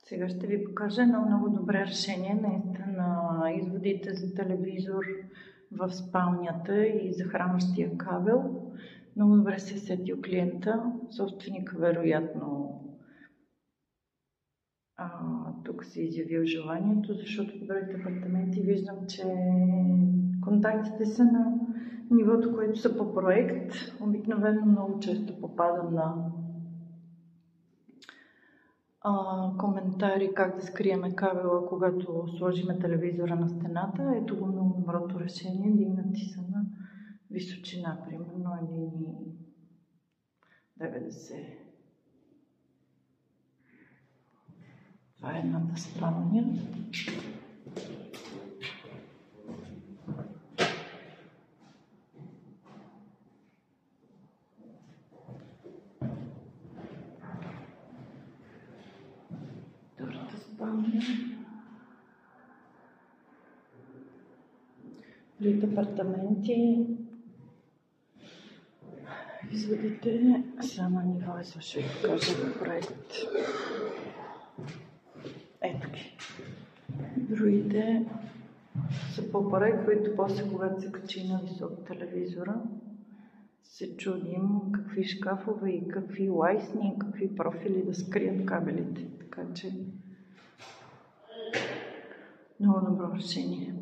Сега ще ви покажа едно много добре решение на изводите за телевизор в спалнята и захранващия кабел. Много добре се е сетил клиента, собственика вероятно тук си изявил желанието, защото по другите апартаменти виждам, че контактите са на нивото, което са по проект. Обикновено много често попадам на коментари как да скриеме кабела, когато сложиме телевизора на стената. Ето го много доброто решение. Дигнати са на височина, примерно 1,90. Това е едната спалня. Втората спалня. Другите апартаменти. Изводите са на ниво, ще ви покажа проект. Ето ги. Другите са по проект, които после, когато се качи на висок телевизора, се чудим какви шкафове и какви лайсни и какви профили да скрият кабелите. Така че много добро решение.